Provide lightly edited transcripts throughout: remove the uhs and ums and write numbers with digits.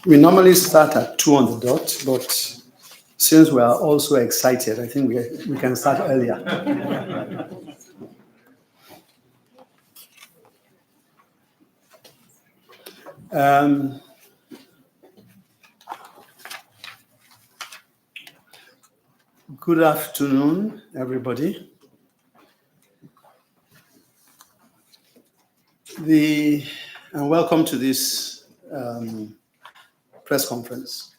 We normally start at 2 on the dot, but since we are also excited, I think we can start earlier. Good afternoon, everybody. And welcome to this press conference.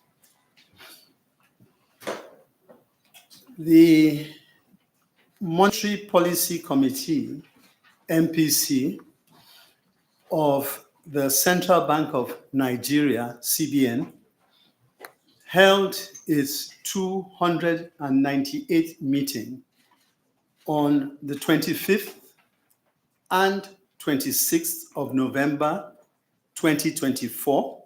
The Monetary Policy Committee, MPC, of the Central Bank of Nigeria, CBN, held its 298th meeting on the 25th and 26th of November 2024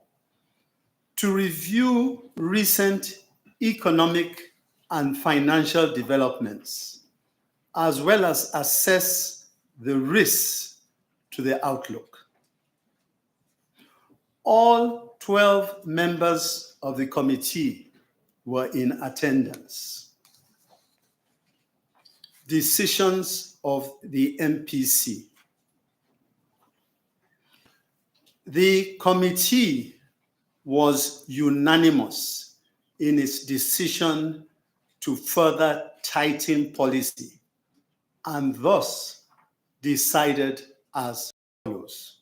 to review recent economic and financial developments, as well as assess the risks to the outlook. All 12 members of the committee were in attendance. Decisions of the MPC. The committee was unanimous in its decision to further tighten policy and thus decided as follows.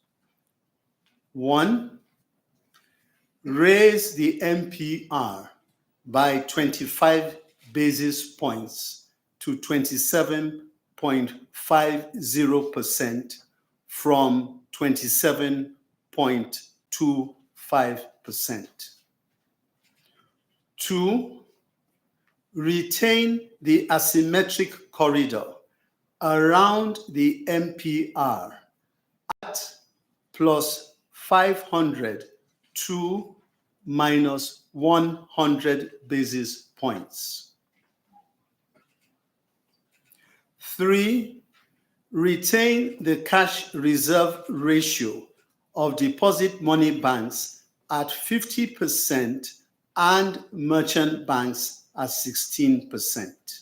1, raise the MPR by 25 basis points to 27.50% from 27.25%. 2, retain the asymmetric corridor around the MPR at plus 500 to minus 100 basis points. 3, retain the cash reserve ratio of deposit money banks at 50% and merchant banks at 16%.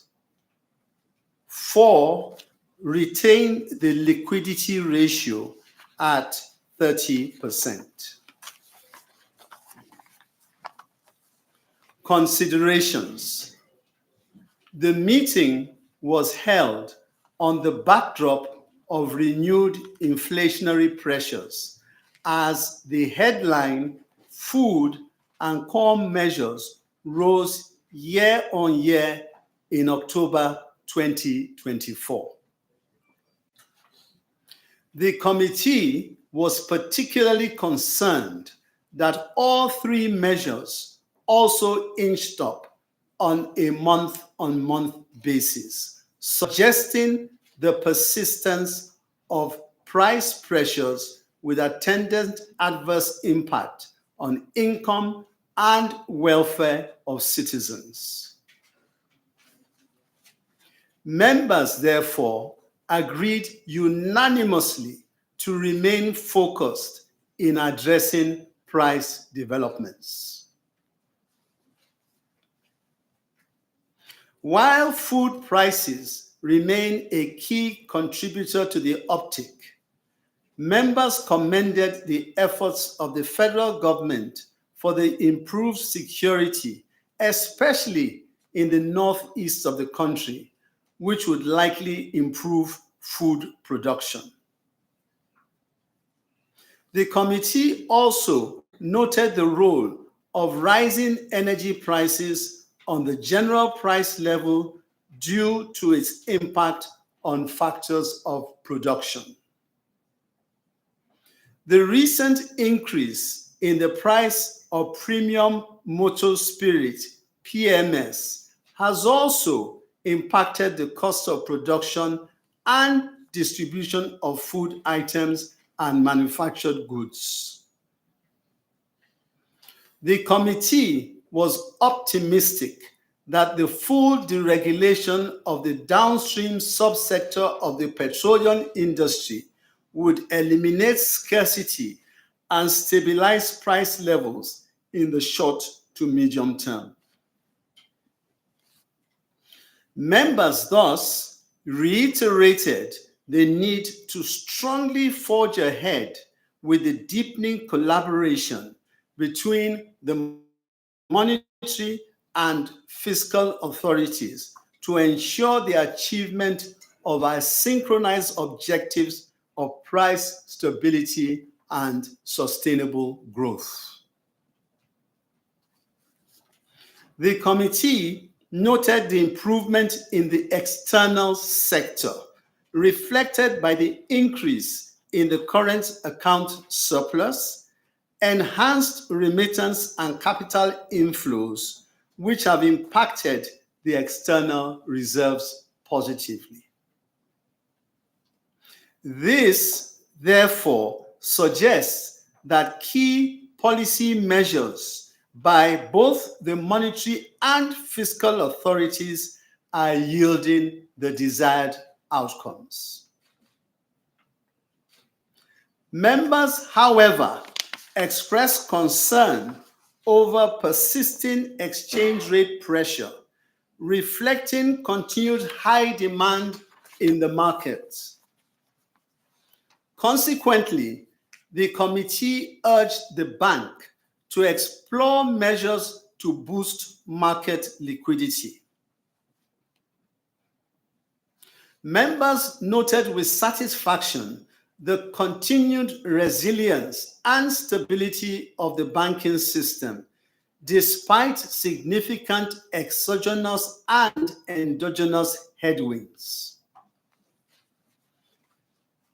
4, retain the liquidity ratio at 30%. Considerations. The meeting was held on the backdrop of renewed inflationary pressures as the headline food and core measures rose year on year in October 2024. The committee was particularly concerned that all 3 measures also inched up on a month-on-month basis, suggesting the persistence of price pressures with attendant adverse impact on income and welfare of citizens. Members, therefore, agreed unanimously to remain focused in addressing price developments. While food prices remain a key contributor to the uptick, members commended the efforts of the federal government for the improved security, especially in the northeast of the country, which would likely improve food production. The committee also noted the role of rising energy prices on the general price level due to its impact on factors of production. The recent increase in the price of premium motor spirit, PMS, has also impacted the cost of production and distribution of food items and manufactured goods. The committee was optimistic that the full deregulation of the downstream subsector of the petroleum industry would eliminate scarcity and stabilize price levels in the short to medium term. Members thus reiterated the need to strongly forge ahead with the deepening collaboration between the monetary and fiscal authorities to ensure the achievement of our synchronized objectives of price stability and sustainable growth. The committee noted the improvement in the external sector, reflected by the increase in the current account surplus, enhanced remittance and capital inflows, which have impacted the external reserves positively. This, therefore, suggests that key policy measures by both the monetary and fiscal authorities are yielding the desired outcomes. Members, however, expressed concern over persisting exchange rate pressure, reflecting continued high demand in the markets. Consequently, the committee urged the bank to explore measures to boost market liquidity. Members noted with satisfaction the continued resilience and stability of the banking system, despite significant exogenous and endogenous headwinds.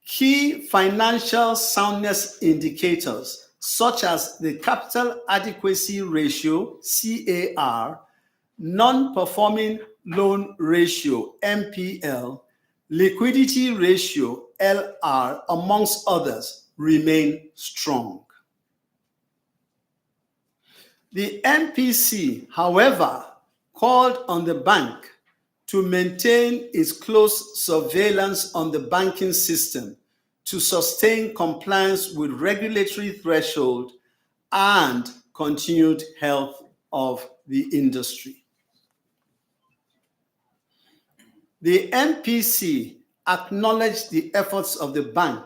Key financial soundness indicators, such as the Capital Adequacy Ratio, CAR, Non-Performing Loan Ratio, NPL, Liquidity Ratio, LR, amongst others, remain strong. The MPC, however, called on the bank to maintain its close surveillance on the banking system to sustain compliance with regulatory threshold and continued health of the industry. The MPC acknowledged the efforts of the bank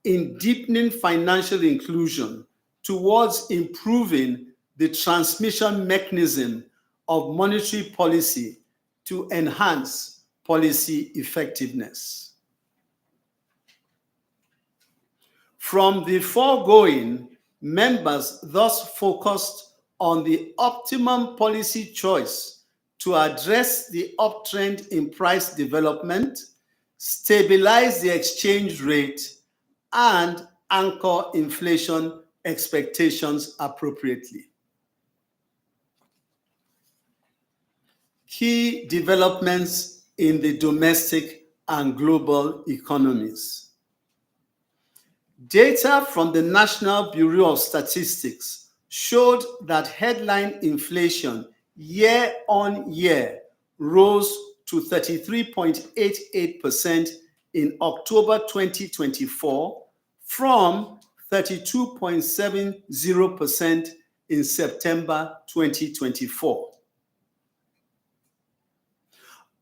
in deepening financial inclusion towards improving the transmission mechanism of monetary policy to enhance policy effectiveness. From the foregoing, members thus focused on the optimum policy choice to address the uptrend in price development, stabilize the exchange rate, and anchor inflation expectations appropriately. Key developments in the domestic and global economies. Data from the National Bureau of Statistics showed that headline inflation year-on-year rose to 33.88% in October 2024 from 32.70% in September 2024.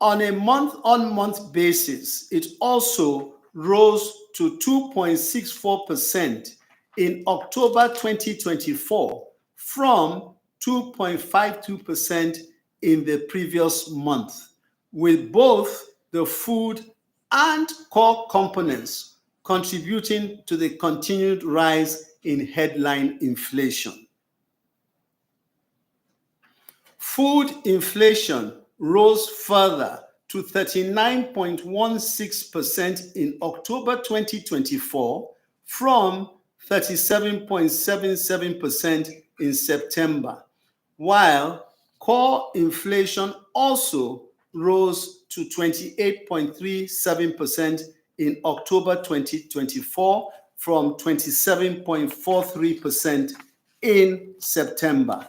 On a month-on-month basis, it also rose to 2.64% in October 2024 from 2.52% in the previous month, with both the food and core components contributing to the continued rise in headline inflation. Food inflation rose further to 39.16% in October 2024 from 37.77% in September, while core inflation also rose to 28.37% in October 2024 from 27.43% in September.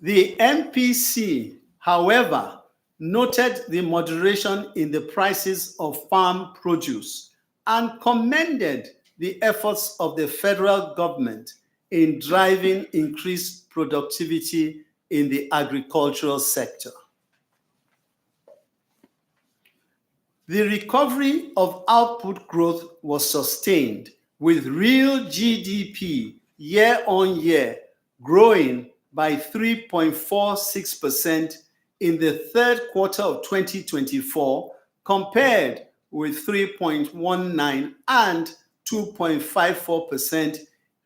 The MPC, however, noted the moderation in the prices of farm produce and commended the efforts of the federal government in driving increased productivity in the agricultural sector. The recovery of output growth was sustained, with real GDP year-on-year growing by 3.46% in the third quarter of 2024, compared with 3.19 and 2.54%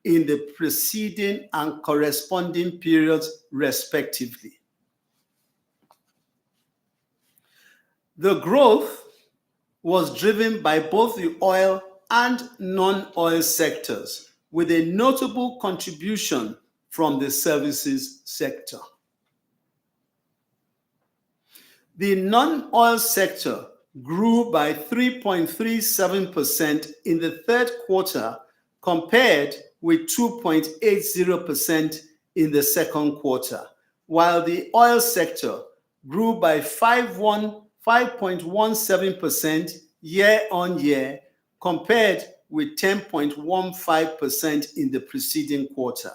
in the preceding and corresponding periods, respectively. The growth was driven by both the oil and non-oil sectors, with a notable contribution from the services sector. The non-oil sector grew by 3.37% in the third quarter, compared with 2.80% in the second quarter, while the oil sector grew by 5.17% year-on-year, compared with 10.15% in the preceding quarter.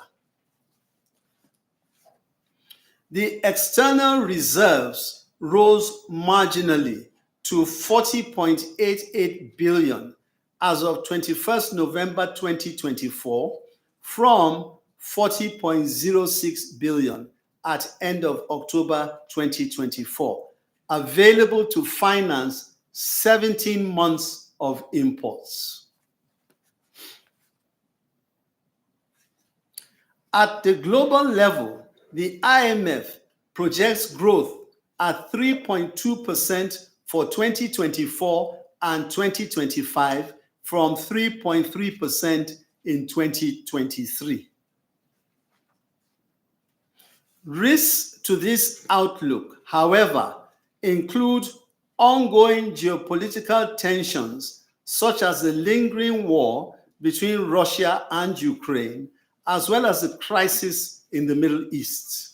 The external reserves rose marginally to 40.88 billion as of 21st November 2024 from 40.06 billion at end of October 2024, available to finance 17 months of imports. At the global level, the IMF projects growth at 3.2% for 2024 and 2025 from 3.3% in 2023. Risks to this outlook, however, include ongoing geopolitical tensions, such as the lingering war between Russia and Ukraine, as well as the crisis in the Middle East.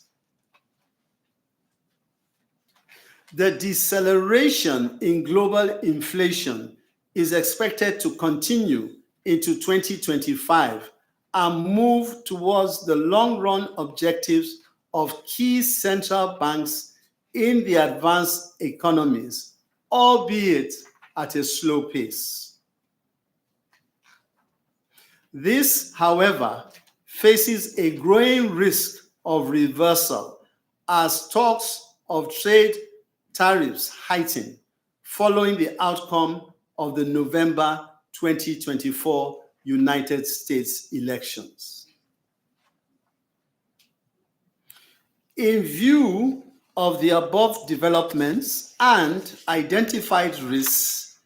The deceleration in global inflation is expected to continue into 2025 and move towards the long-run objectives of key central banks in the advanced economies, albeit at a slow pace. This, however, faces a growing risk of reversal as talks of trade tariffs heighten following the outcome of the November 2024 United States elections. In view of the above developments and identified risks,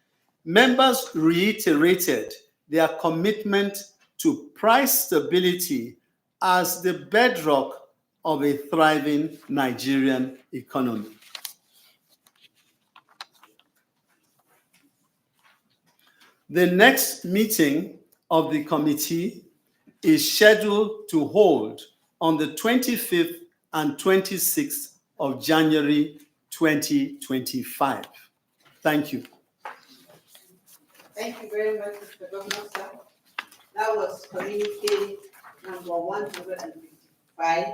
members reiterated their commitment to price stability as the bedrock of a thriving Nigerian economy. The next meeting of the committee is scheduled to hold on the 25th and 26th of January 2025. Thank you. Thank you very much, Mr. Governor, sir. That was communique number 155,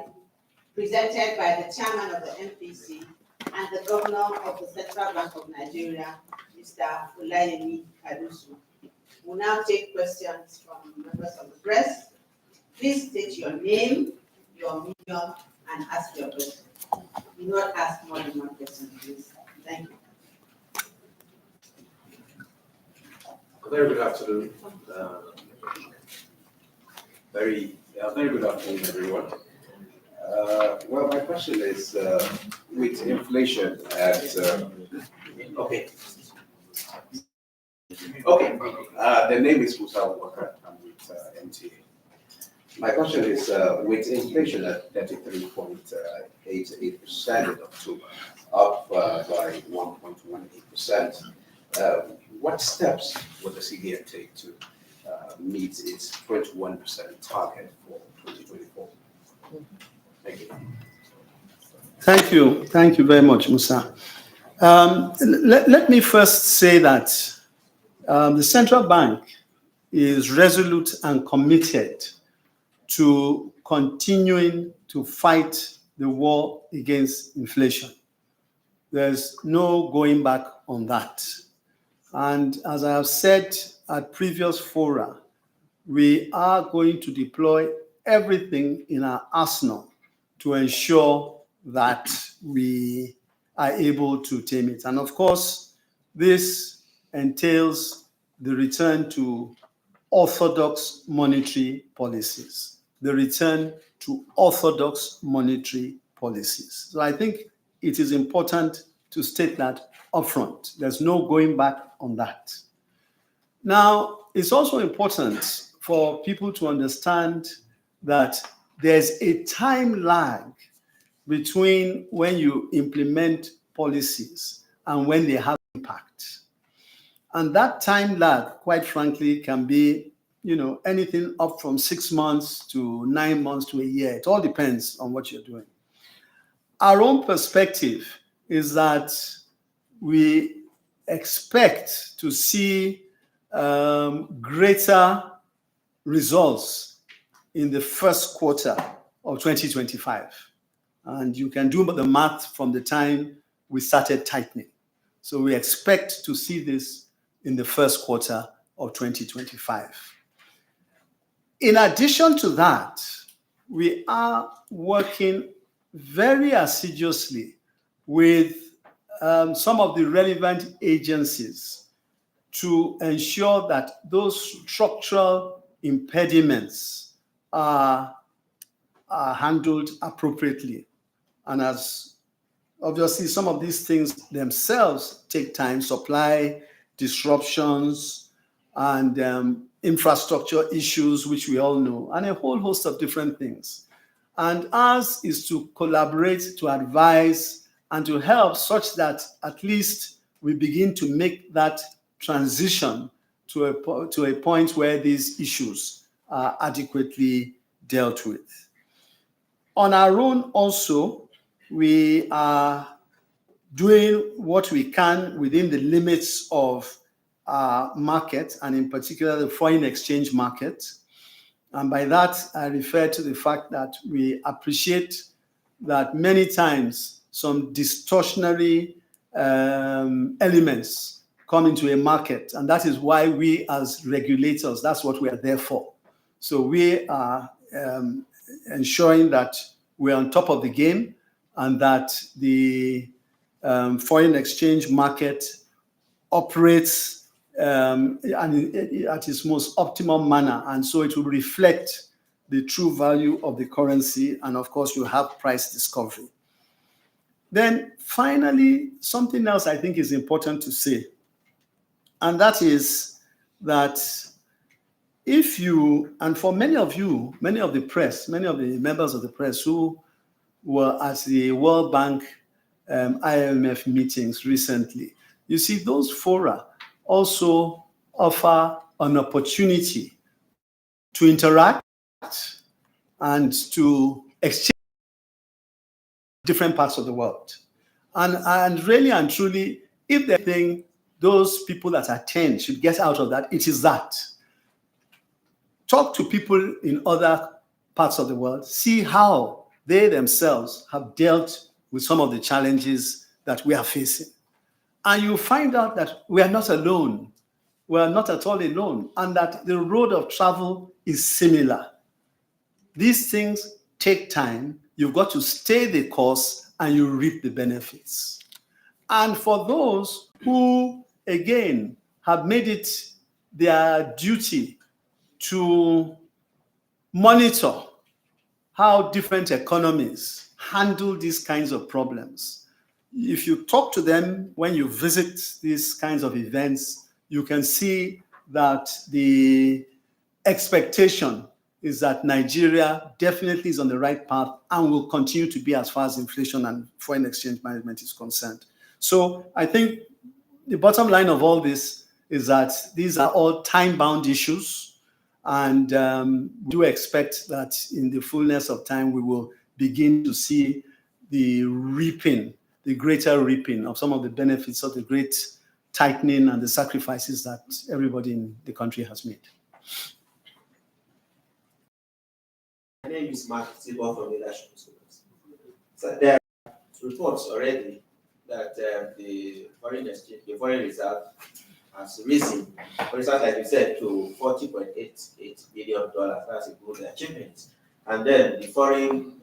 presented by the chairman of the MPC and the governor of the Central Bank of Nigeria, Mr. Olayemi Kadusu. We'll now take questions from members of the press. Please state your name, your medium, and ask your question. Do not ask more than one question, please. Thank you. Very good afternoon. Very good afternoon, everyone. Well, my question is, with inflation at the name is Musa Wakar. I'm with MTA. My question is, with inflation at 33.88% in October, up by 1.18%, what steps will the CBN take to meet its 21% target for 2024? Thank you. Thank you. Thank you very much, Musa. Let me first say that the central bank is resolute and committed to continuing to fight the war against inflation. There's no going back on that. And as I have said at previous fora, we are going to deploy everything in our arsenal to ensure that we are able to tame it. And of course, this entails the return to orthodox monetary policies, the return to orthodox monetary policies. So I think it is important to state that upfront. There's no going back on that. Now, it's also important for people to understand that there's a time lag between when you implement policies and when they have impact. And that time lag, quite frankly, can be, anything up from 6 months to 9 months to a year. It all depends on what you're doing. Our own perspective is that we expect to see greater results in the first quarter of 2025. And you can do the math from the time we started tightening. So we expect to see this in the first quarter of 2025. In addition to that, we are working very assiduously with some of the relevant agencies to ensure that those structural impediments are handled appropriately. And as obviously some of these things themselves take time, supply disruptions and infrastructure issues, which we all know, and a whole host of different things. And ours is to collaborate, to advise, and to help such that at least we begin to make that transition to a point where these issues are adequately dealt with. On our own also, we are doing what we can within the limits of our market, and in particular the foreign exchange market. And by that, I refer to the fact that we appreciate that many times some distortionary elements come into a market, and that is why we as regulators, that's what we are there for. So we are ensuring that we're on top of the game and that the foreign exchange market operates at its most optimal manner, and so it will reflect the true value of the currency, and of course you have price discovery. Then finally, something else I think is important to say, and that is that if you, and for many of you, many of the press, many of the members of the press who were at the World Bank IMF meetings recently, you see those fora also offer an opportunity to interact and to exchange different parts of the world. And really and truly, if they think those people that attend should get out of that, it is that. Talk to people in other parts of the world, see how they themselves have dealt with some of the challenges that we are facing. And you find out that we are not alone. We are not at all alone, and that the road of travel is similar. These things take time. You've got to stay the course and you reap the benefits. And for those who, again, have made it their duty to monitor how different economies handle these kinds of problems, if you talk to them when you visit these kinds of events, you can see that the expectation is that Nigeria definitely is on the right path and will continue to be as far as inflation and foreign exchange management is concerned. So I think the bottom line of all this is that these are all time-bound issues, and we do expect that in the fullness of time we will begin to see the reaping, the greater reaping of some of the benefits of the great tightening and the sacrifices that everybody in the country has made. My name is Mark Tibor from Leadership Schools. So there are reports already that the foreign exchange, the foreign reserve has risen, for instance, like you said, to $40.88 billion. That's a good achievement. And then the foreign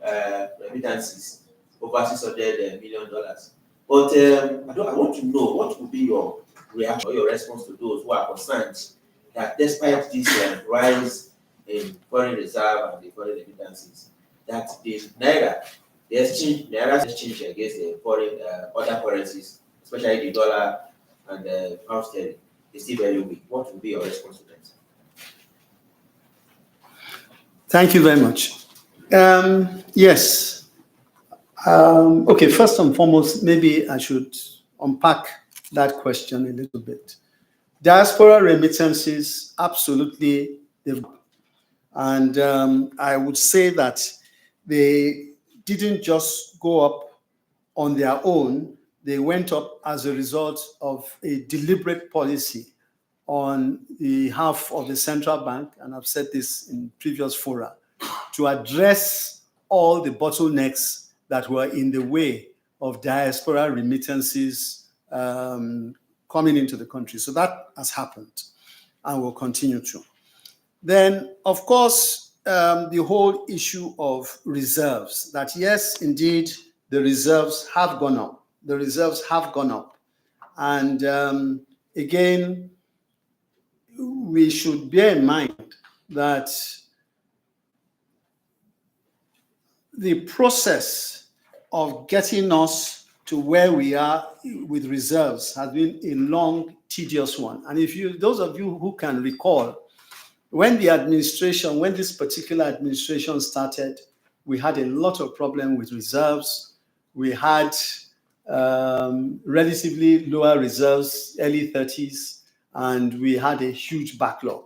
remittances over $600 million. But I want to know what would be your reaction or your response to those who are concerned that despite this rise in foreign reserve and the foreign remittances, that the naira exchange against the foreign other currencies, especially the dollar and the pound sterling, is still very weak. What would be your response to that? Thank you very much. Yes. Okay, first and foremost, maybe I should unpack that question a little bit. Diaspora remittances, absolutely, and I would say that they didn't just go up on their own. They went up as a result of a deliberate policy on behalf of the central bank, and I've said this in previous fora, to address all the bottlenecks that were in the way of diaspora remittances coming into the country. So that has happened and will continue to. Then, of course, the whole issue of reserves, that yes, indeed, the reserves have gone up. The reserves have gone up. And again, we should bear in mind that the process of getting us to where we are with reserves has been a long, tedious one. And those of you who can recall, when this particular administration started, we had a lot of problem with reserves. We had relatively lower reserves, early 30s, and we had a huge backlog.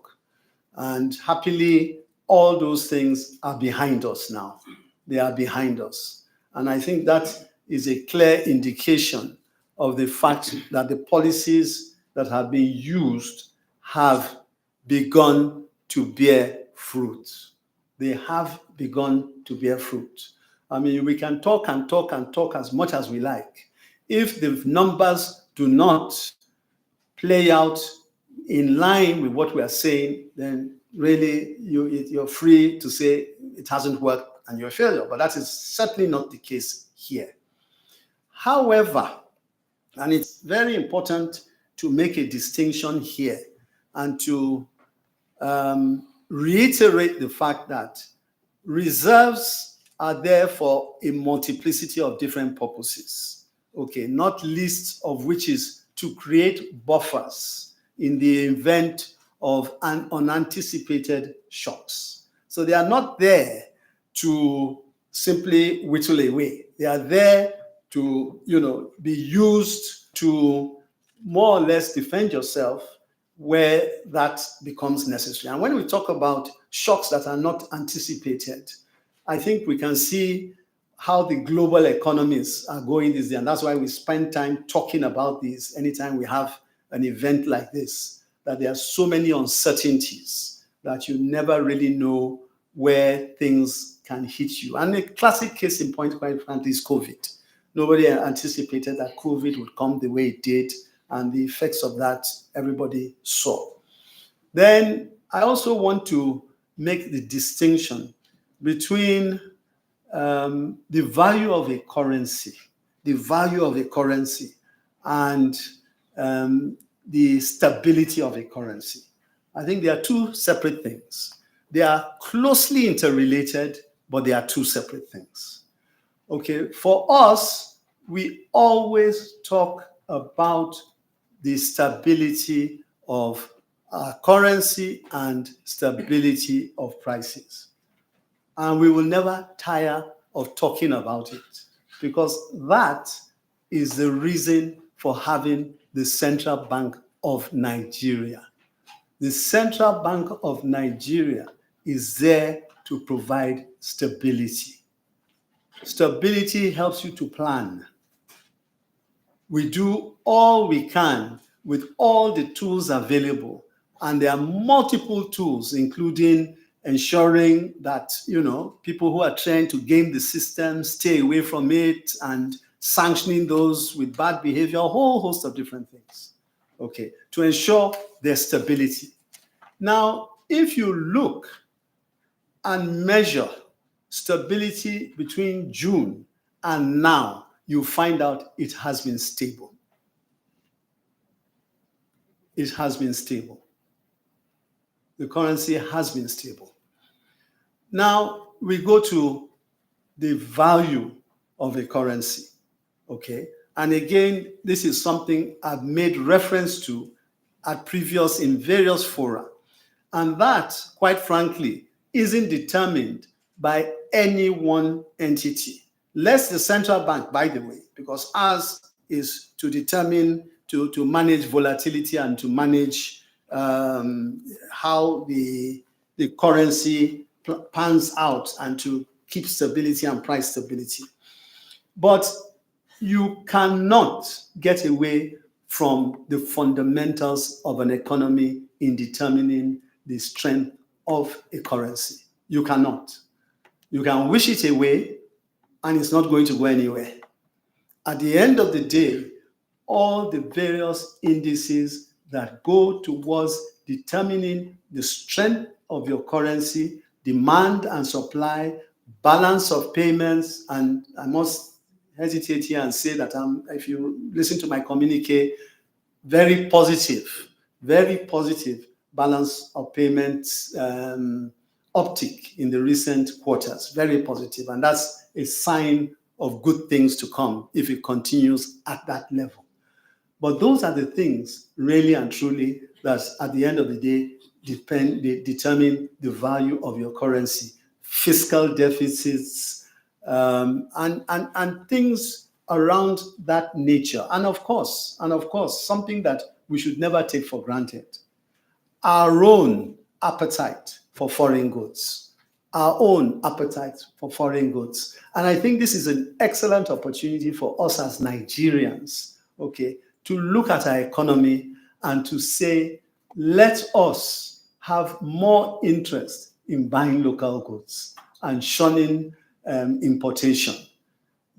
And happily, all those things are behind us now. They are behind us. And I think that is a clear indication of the fact that the policies that have been used have begun to bear fruit. They have begun to bear fruit. I mean, we can talk and talk and talk as much as we like. If the numbers do not play out in line with what we are saying, then really you're free to say it hasn't worked and you're a failure. But that is certainly not the case here. However, and it's very important to make a distinction here and to reiterate the fact that reserves are there for a multiplicity of different purposes, okay, not least of which is to create buffers in the event of unanticipated shocks. So they are not there to simply whittle away. They are there to, be used to more or less defend yourself where that becomes necessary. And when we talk about shocks that are not anticipated, I think we can see how the global economies are going this day. And that's why we spend time talking about this anytime we have an event like this, that there are so many uncertainties that you never really know where things can hit you. And a classic case in point, quite frankly, is COVID. Nobody anticipated that COVID would come the way it did, and the effects of that everybody saw. Then I also want to make the distinction between the value of a currency, and the stability of a currency. I think they are two separate things. They are closely interrelated, but they are two separate things. Okay, for us, we always talk about the stability of our currency and stability of prices. And we will never tire of talking about it, because that is the reason for having the Central Bank of Nigeria. The Central Bank of Nigeria is there to provide stability. Stability helps you to plan. We do all we can with all the tools available. And there are multiple tools, including ensuring that, people who are trying to game the system stay away from it, and sanctioning those with bad behavior, a whole host of different things, okay, to ensure their stability. Now, if you look and measure stability between June and now, you find out it has been stable. It has been stable. The currency has been stable. Now we go to the value of a currency, okay? And again, this is something I've made reference to in various fora. And that, quite frankly, isn't determined by any one entity. Less the central bank, by the way, because ours is to determine, to manage volatility and to manage how the currency pans out and to keep stability and price stability. But you cannot get away from the fundamentals of an economy in determining the strength of a currency. You cannot. You can wish it away, and it's not going to go anywhere. At the end of the day, all the various indices that go towards determining the strength of your currency, demand and supply, balance of payments, and I must hesitate here and say that if you listen to my communique, very positive balance of payments uptick in the recent quarters, very positive. And that's a sign of good things to come if it continues at that level. But those are the things, really and truly, that at the end of the day, determine the value of your currency. Fiscal deficits, and things around that nature. And of course, something that we should never take for granted, our own appetite for foreign goods. And I think this is an excellent opportunity for us as Nigerians, okay, to look at our economy and to say, let us have more interest in buying local goods and shunning importation.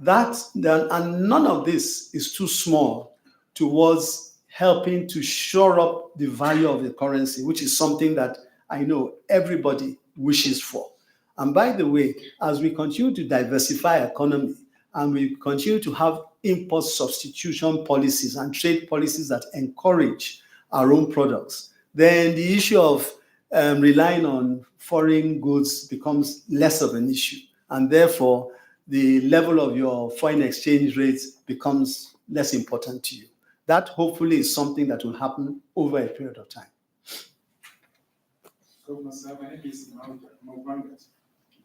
And none of this is too small towards helping to shore up the value of the currency, which is something that I know everybody wishes for. And by the way, as we continue to diversify our economy and we continue to have import substitution policies and trade policies that encourage our own products, then the issue of relying on foreign goods becomes less of an issue. And therefore, the level of your foreign exchange rates becomes less important to you. That hopefully is something that will happen over a period of time. Governor, sir, my name is Vanguard.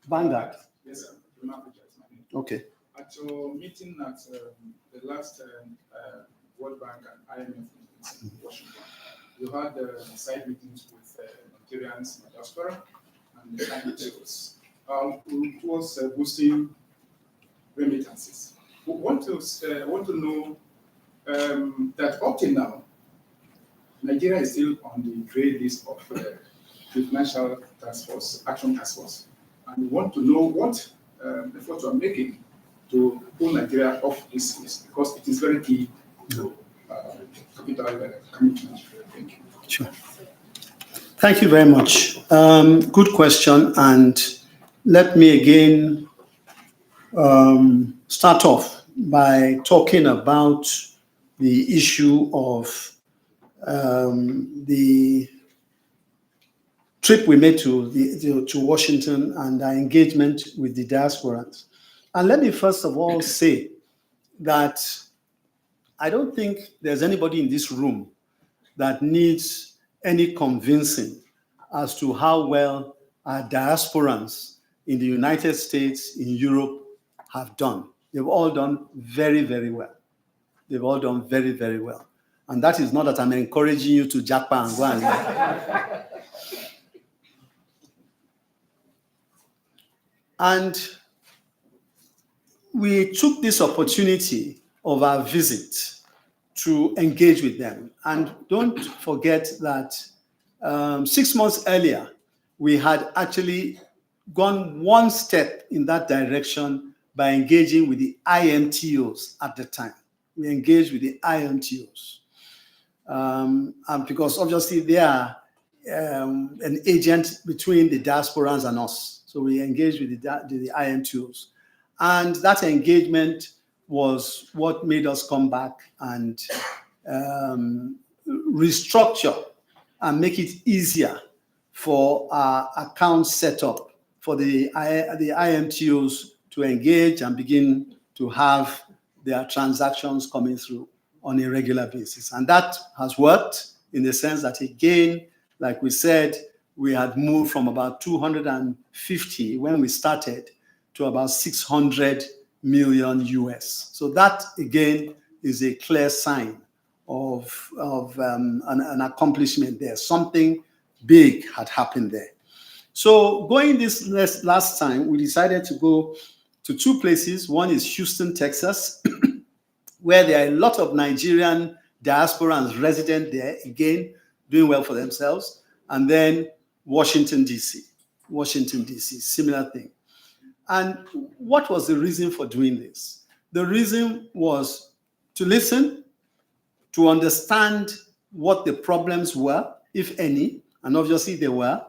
Vanguard. Yes, sir. My name. Okay. At your meeting at the last World Bank and IMF meetings in Washington, you had side meetings with Nigerians in diaspora and the climate tables. It was boosting remittances. We want to know that up till now, Nigeria is still on the gray list of the Financial Task Force, Action Task Force. And we want to know what efforts you are making to pull Nigeria off this list, because it is very key to capital commitment. Thank you. Sure. Thank you very much. Good question. And let me again start off by talking about the issue of the trip we made to Washington and our engagement with the diasporans. And let me first of all say that I don't think there's anybody in this room that needs any convincing as to how well our diasporans in the United States, in Europe, have done. They've all done very, very well. They've all done very, very well. And that is not that I'm encouraging you to japa and go and And we took this opportunity of our visit to engage with them. And don't forget that 6 months earlier, we had actually gone one step in that direction by engaging with the IMTOs at the time. We engaged with the IMTOs. And because obviously they are an agent between the diasporans and us. So we engaged with the IMTOs. And that engagement was what made us come back and restructure and make it easier for our account setup for the IMTOs to engage and begin to have their transactions coming through on a regular basis. And that has worked in the sense that, again, like we said, we had moved from about 250 when we started to about 600 million US. So that, again, is a clear sign of an accomplishment there. Something big had happened there. So going this last time, we decided to go to two places. One is Houston, Texas, where there are a lot of Nigerian diasporans resident there, again, doing well for themselves. And then Washington, D.C., similar thing. And what was the reason for doing this? The reason was to listen, to understand what the problems were, if any, and obviously they were,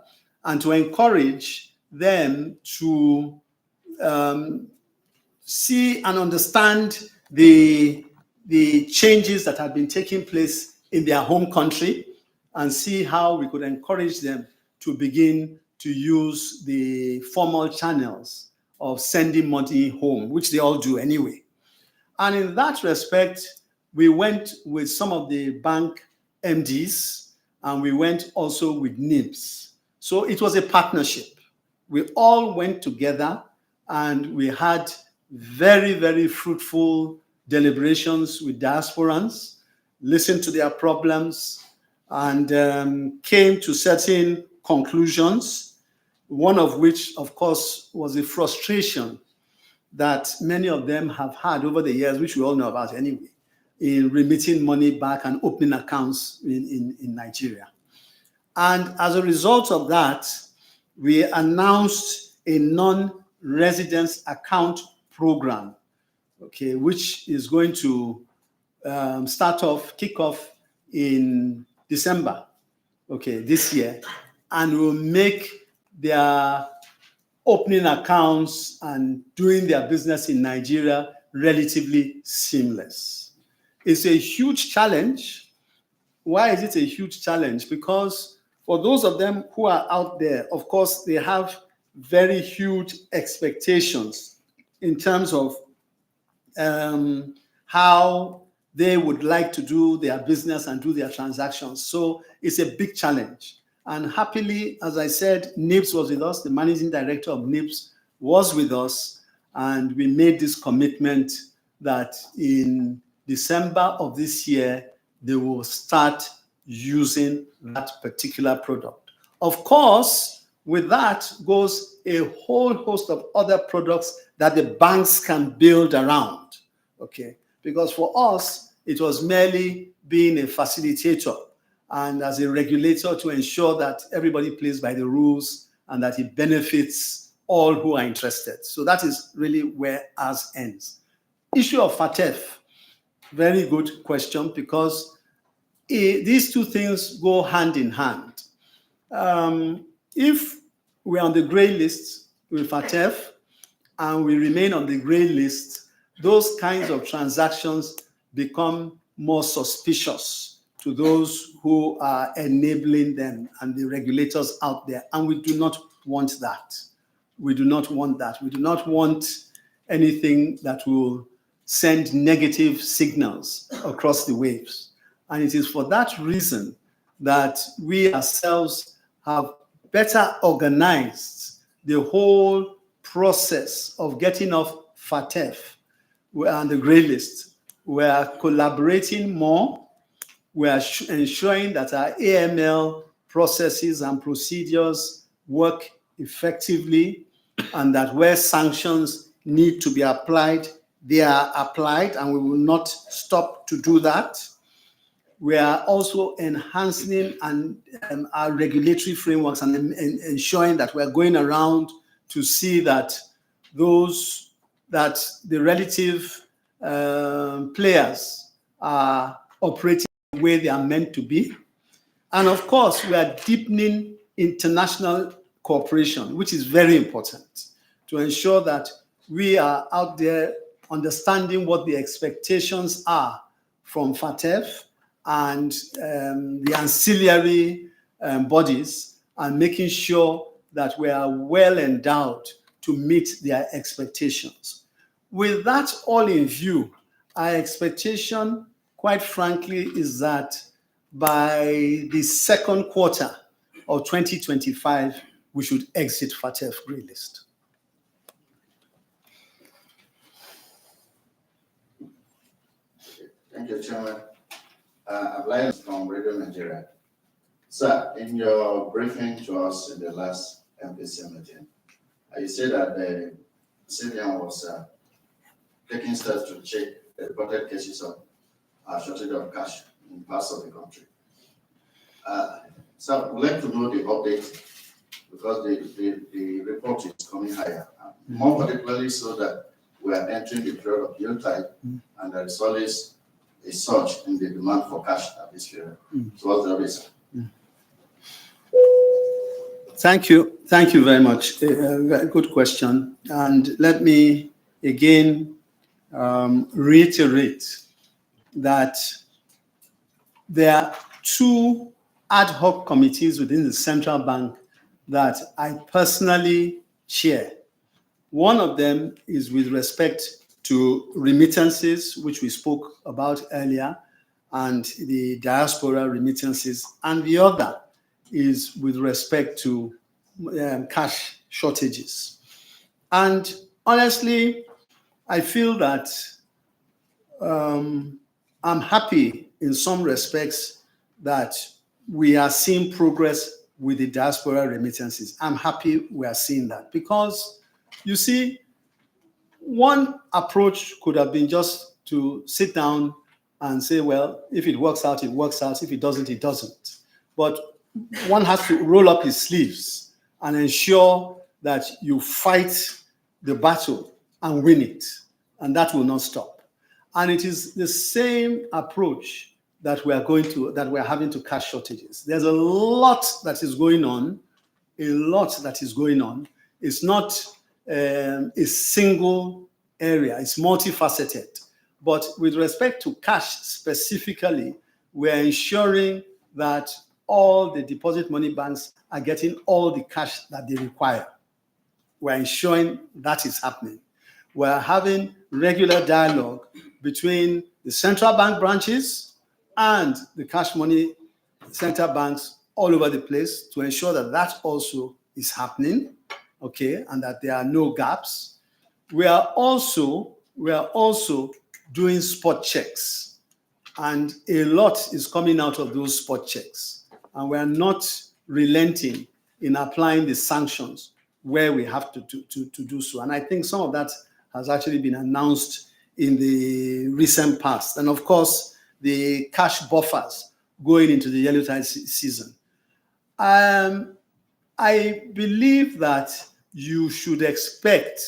and to encourage them to see and understand the changes that had been taking place in their home country and see how we could encourage them to begin to use the formal channels of sending money home, which they all do anyway. And in that respect, we went with some of the bank MDs and we went also with NIBS. So it was a partnership. We all went together and we had very, very fruitful deliberations with diasporans, listened to their problems, and came to certain conclusions, one of which, of course, was the frustration that many of them have had over the years, which we all know about anyway, in remitting money back and opening accounts in Nigeria. And as a result of that, we announced a non-residence account program, okay, which is going to kick off in December, okay, this year, and will make their opening accounts and doing their business in Nigeria relatively seamless. It's a huge challenge. Why is it a huge challenge? Because for those of them who are out there, of course, they have very huge expectations in terms of how they would like to do their business and do their transactions. So it's a big challenge. And happily, as I said, NIBS was with us. The managing director of NIBS was with us. And we made this commitment that in December of this year, they will start using that particular product. Of course, with that goes a whole host of other products that the banks can build around, okay? Because for us, it was merely being a facilitator and as a regulator to ensure that everybody plays by the rules and that it benefits all who are interested. So that is really where ours ends. Issue of FATF, very good question, because these two things go hand in hand. If we're on the gray list with FATF and we remain on the gray list, those kinds of transactions become more suspicious to those who are enabling them and the regulators out there. And we do not want that. We do not want that. We do not want anything that will send negative signals across the waves. And it is for that reason that we ourselves have better organized the whole process of getting off FATF. We're on the gray list. We are collaborating more. We are ensuring that our AML processes and procedures work effectively, and that where sanctions need to be applied, they are applied, and we will not stop to do that. We are also enhancing our regulatory frameworks and ensuring that we are going around to see that the relative players are operating the way they are meant to be. And of course, we are deepening international cooperation, which is very important to ensure that we are out there understanding what the expectations are from FATF and the ancillary bodies, and making sure that we are well endowed to meet their expectations. With that all in view, our expectation, quite frankly, is that by the second quarter of 2025, we should exit FATF grey list. Thank you, Chairman. I've from Radio Nigeria. Sir, in your briefing to us in the last MPC meeting, you said that the CBN was taking steps to check the reported cases of shortage of cash in parts of the country. So we'd like to know the update, because the report is coming higher. More particularly so that we are entering the period of Yuletide, and there is always a surge in the demand for cash at this period. So what's the reason? Thank you very much. Good question. And let me again reiterate that there are two ad hoc committees within the central bank that I personally chair. One of them is with respect to remittances, which we spoke about earlier, and the diaspora remittances, and the other is with respect to cash shortages. And honestly, I feel that I'm happy in some respects that we are seeing progress with the diaspora remittances. I'm happy we are seeing that, because you see, one approach could have been just to sit down and say, well, if it works out, it works out. If it doesn't, it doesn't. But one has to roll up his sleeves and ensure that you fight the battle and win it. And that will not stop. And it is the same approach that we are having to cash shortages. There's a lot that is going on. It's not a single area. It's multifaceted. But with respect to cash specifically, we're ensuring that all the deposit money banks are getting all the cash that they require. We're ensuring that is happening. We're having regular dialogue between the central bank branches and the cash money center banks all over the place to ensure that that also is happening, okay, and that there are no gaps. We are also doing spot checks, and a lot is coming out of those spot checks, and we are not relenting in applying the sanctions where we have to do so. And I think some of that has actually been announced in the recent past. And of course, the cash buffers going into the Yuletide season. I believe that you should expect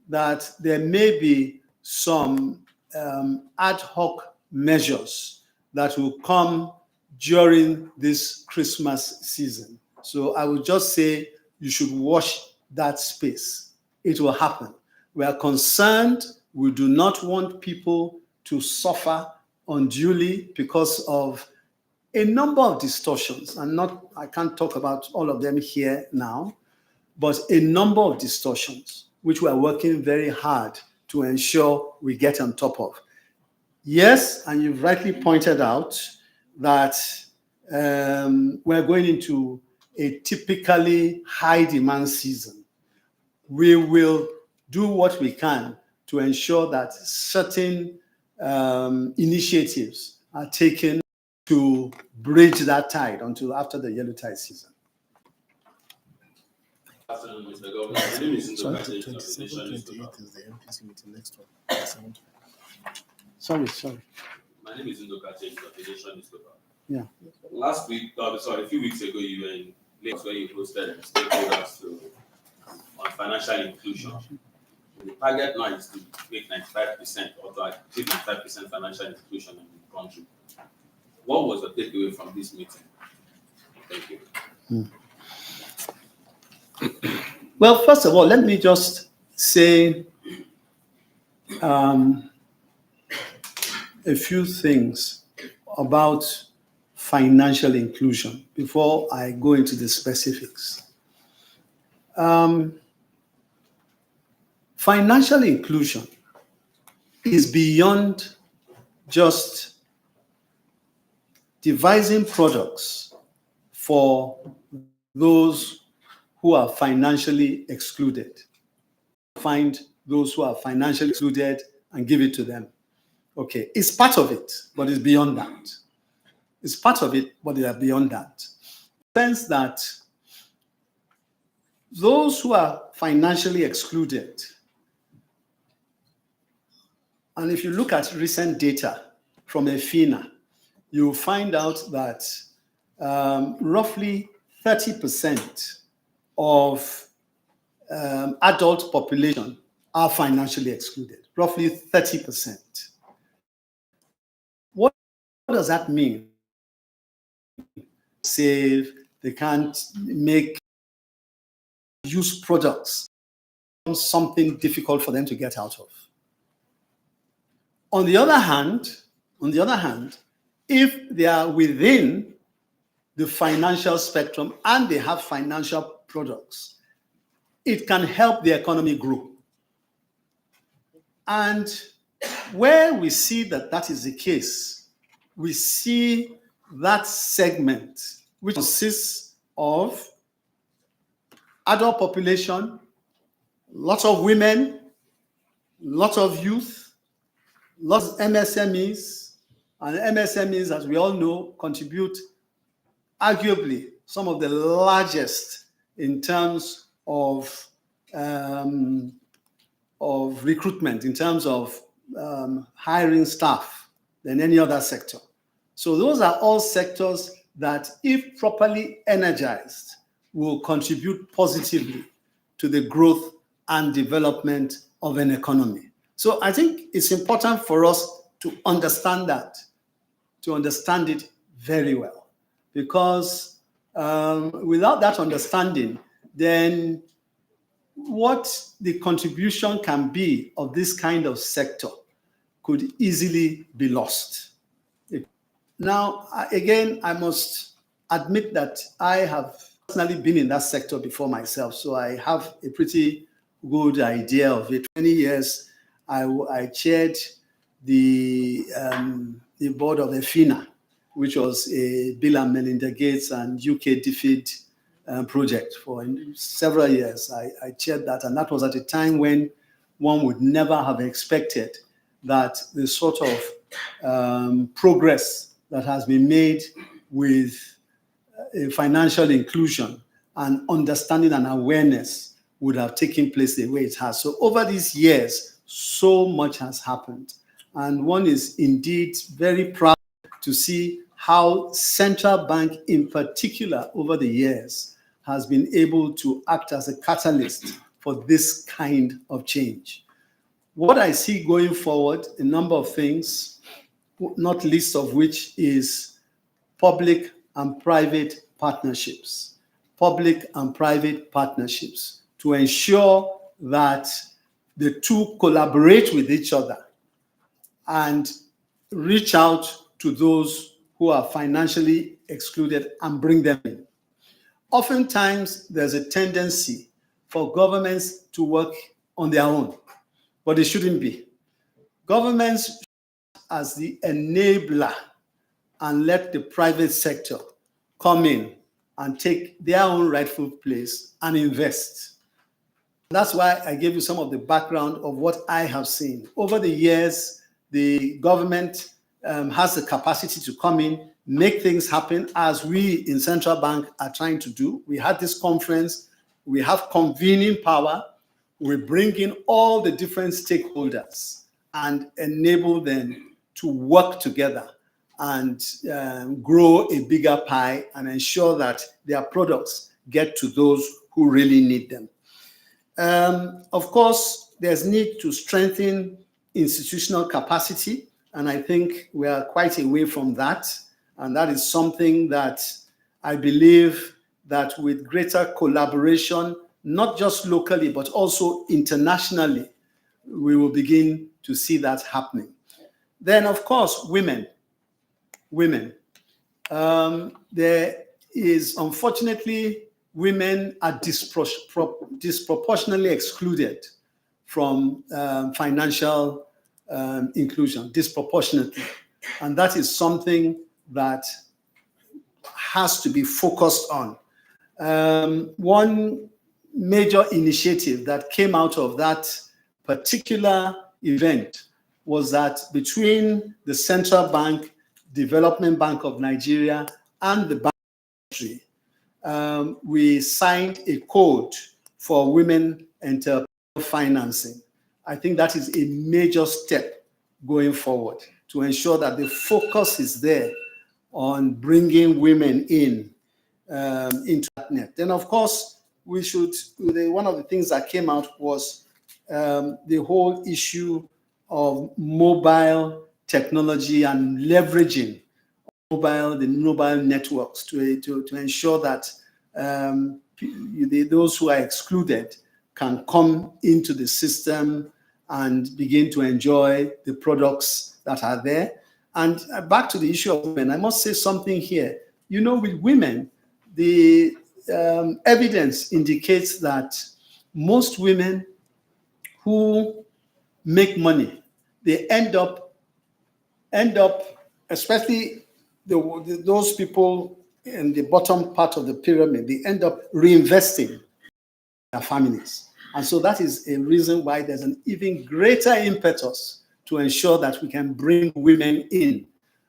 that there may be some ad hoc measures that will come during this Christmas season. So I would just say you should watch that space. It will happen. We are concerned. We do not want people to suffer unduly because of a number of distortions. I can't talk about all of them here now, but a number of distortions which we are working very hard to ensure we get on top of. Yes, and you've rightly pointed out that we're going into a typically high demand season. We will do what we can to ensure that certain initiatives are taken to bridge that tide until after the Yuletide season. Afternoon, Mr. Governor. My name is Sorry, Ndoka James, 27, of the Nation 28 newspaper. is the MPC meeting, next one. sorry. My name is Ndoka James, of the Nation newspaper. Yeah. Last week, a few weeks ago, you were in Lagos where you hosted stakeholders on financial inclusion. The target now is to make 95% or to achieve 95% financial inclusion in the country. What was the takeaway from this meeting? Thank you. Well, first of all, let me just say a few things about financial inclusion before I go into the specifics. Financial inclusion is beyond just devising products for those who are financially excluded. Find those who are financially excluded and give it to them. Okay, it's part of it, but it's beyond that. It's part of it, but they are beyond that. In the sense that those who are financially excluded, and if you look at recent data from EFINA, you'll find out that roughly 30% of adult population are financially excluded, roughly 30%. What does that mean? Save, they can't use products, something difficult for them to get out of. On the other hand, if they are within the financial spectrum and they have financial products, it can help the economy grow. And where we see that that is the case, we see that segment, which consists of adult population, lots of women, lots of youth, lots of MSMEs, and MSMEs, as we all know, contribute arguably some of the largest in terms of recruitment, in terms of hiring staff than any other sector. So those are all sectors that, if properly energized, will contribute positively to the growth and development of an economy. So I think it's important for us to understand that, to understand it very well, because without that understanding, then what the contribution can be of this kind of sector could easily be lost. Now, again, I must admit that I have personally been in that sector before myself, so I have a pretty good idea of it. 20 years, I chaired the board of EFINA, which was a Bill and Melinda Gates and UK DFID project for several years. I chaired that, and that was at a time when one would never have expected that the sort of progress that has been made with financial inclusion and understanding and awareness would have taken place the way it has. So over these years, so much has happened. And one is indeed very proud to see how central bank in particular over the years has been able to act as a catalyst for this kind of change. What I see going forward, a number of things, not least of which is public and private partnerships. Public and private partnerships to ensure that the two collaborate with each other and reach out to those who are financially excluded and bring them in. Oftentimes, there's a tendency for governments to work on their own, but it shouldn't be. Governments as the enabler and let the private sector come in and take their own rightful place and invest. That's why I gave you some of the background of what I have seen. Over the years, the government has the capacity to come in, make things happen, as we in Central Bank are trying to do. We had this conference we have convening power, we bring in all the different stakeholders and enable them to work together and grow a bigger pie and ensure that their products get to those who really need them. Of course, there's need to strengthen institutional capacity, and I think we are quite away from that. And that is something that I believe that with greater collaboration, not just locally, but also internationally, we will begin to see that happening. Then, of course, women. There is, unfortunately, women are disproportionately excluded from financial inclusion, disproportionately. And that is something that has to be focused on. One major initiative that came out of that particular event was that between the Central Bank, Development Bank of Nigeria, and the bank, we signed a code for women entrepreneurial financing. I think that is a major step going forward to ensure that the focus is there on bringing women in into that net. Then, of course, we should, one of the things that came out was the whole issue of mobile technology and leveraging the mobile networks to ensure that those who are excluded can come into the system and begin to enjoy the products that are there. And back to the issue of women, I must say something here. You know, with women, the evidence indicates that most women who make money, they end up, especially those people in the bottom part of the pyramid, they end up reinvesting in their families. And so that is a reason why there's an even greater impetus to ensure that we can bring women in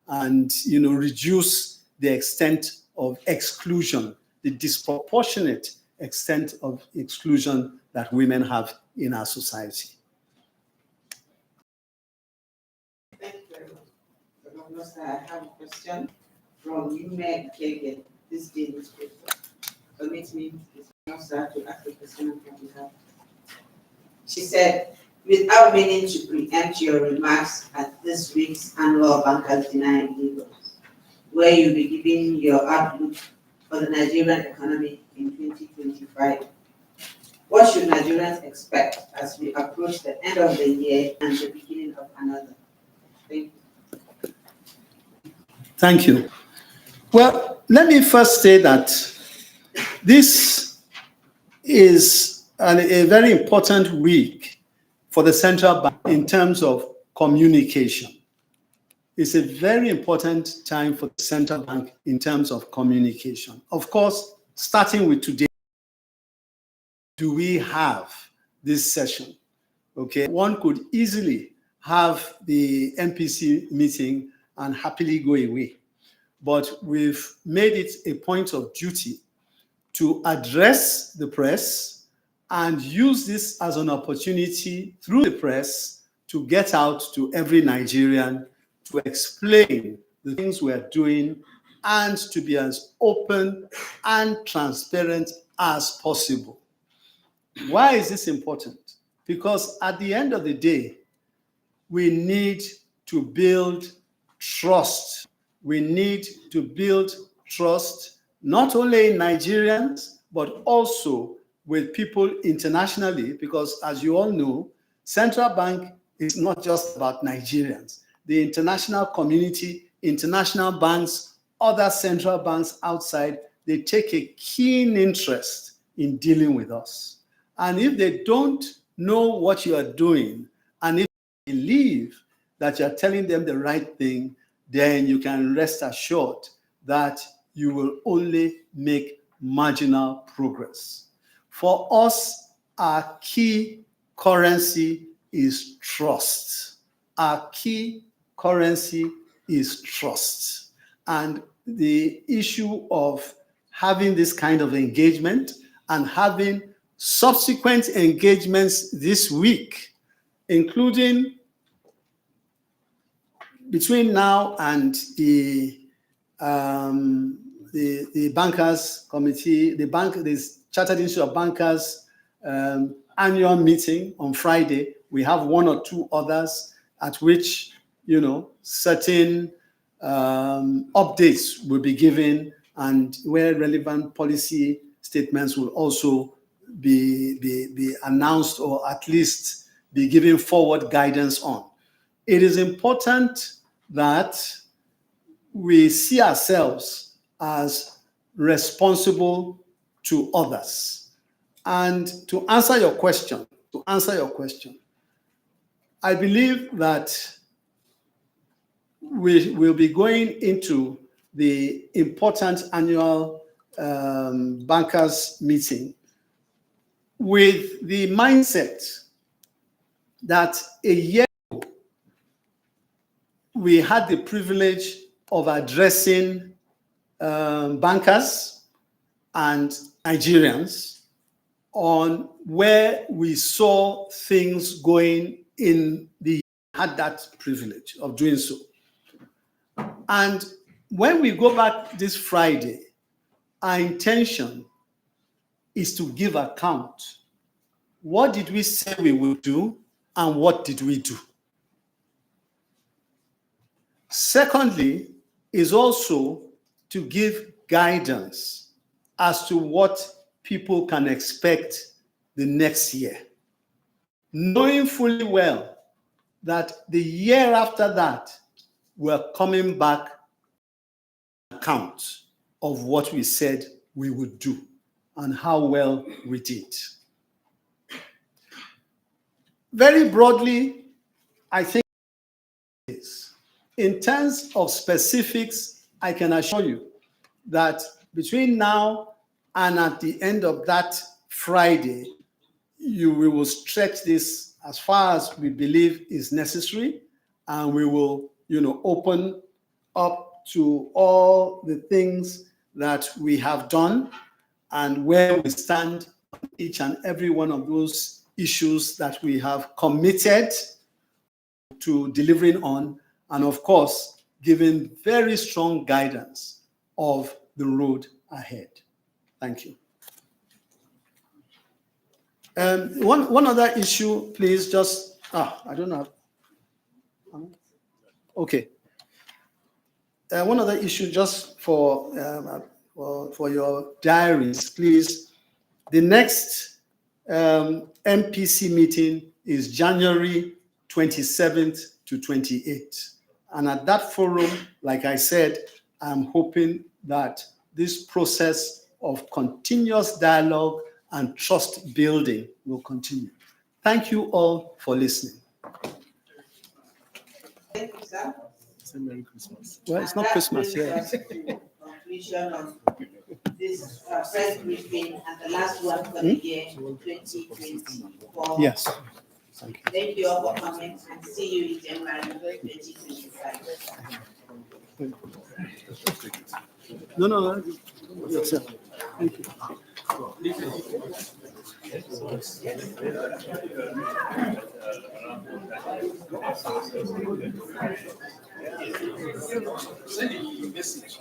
and, you know, reduce the extent of exclusion, the disproportionate extent of exclusion that women have in our society. Thank you very much. Governor, sir, I have a question from Yume Kege, this day newspaper. Permit me, sir, to ask a question on behalf. She said, without meaning to preempt your remarks at this week's annual Bankers Dinner in Lagos, where you'll be giving your outlook for the Nigerian economy in 2025. What should Nigerians expect as we approach the end of the year and the beginning of another? Thank you. Thank you. Well, let me first say that this is a very important week for the central bank in terms of communication. It's a very important time for the central bank in terms of communication. Of course, starting with today, do we have this session? Okay, one could easily have the MPC meeting and happily go away. But we've made it a point of duty to address the press and use this as an opportunity through the press to get out to every Nigerian to explain the things we're doing and to be as open and transparent as possible. Why is this important? Because at the end of the day, we need to build trust. We need to build trust not only in Nigerians, but also with people internationally, because as you all know, central bank is not just about Nigerians. The international community, international banks, other central banks outside, they take a keen interest in dealing with us. And if they don't know what you are doing, and if they believe that you're telling them the right thing, then you can rest assured that you will only make marginal progress. For us, our key currency is trust. Our key currency is trust. And the issue of having this kind of engagement and having subsequent engagements this week, including between now and the bankers committee, the Chartered Institute of Bankers annual meeting on Friday. We have one or two others at which, certain updates will be given, and where relevant policy statements will also be announced, or at least be given forward guidance on. It is important that we see ourselves as responsible to others. And to answer your question, I believe that we will be going into the important annual bankers meeting with the mindset that a year ago we had the privilege of addressing bankers and Nigerians on where we saw things going in the had that privilege of doing so. And when we go back this Friday, our intention is to give account. What did we say we would do, and what did we do? Secondly, is also to give guidance as to what people can expect the next year, knowing fully well that the year after that, we're coming back to account of what we said we would do and how well we did. Very broadly, I think in terms of specifics, I can assure you that between now and at the end of that Friday, we will stretch this as far as we believe is necessary, and we will, open up to all the things that we have done and where we stand on each and every one of those issues that we have committed to delivering on, and of course, giving very strong guidance of the road ahead. Thank you. One other issue, please, just, I don't know. Okay. One other issue just for your diaries, please. The next MPC meeting is January 27th to 28th. And at that forum, like I said, I'm hoping that this process of continuous dialogue and trust building will continue. Thank you all for listening. Thank you, sir. Say Merry Christmas. Well, it's not Christmas yet. Completion of this press briefing and the last one for the year 2024. Yes. Thank you. Thank you all for coming, and see you in January 2025. No. Yes, sir. Thank you. Send a message.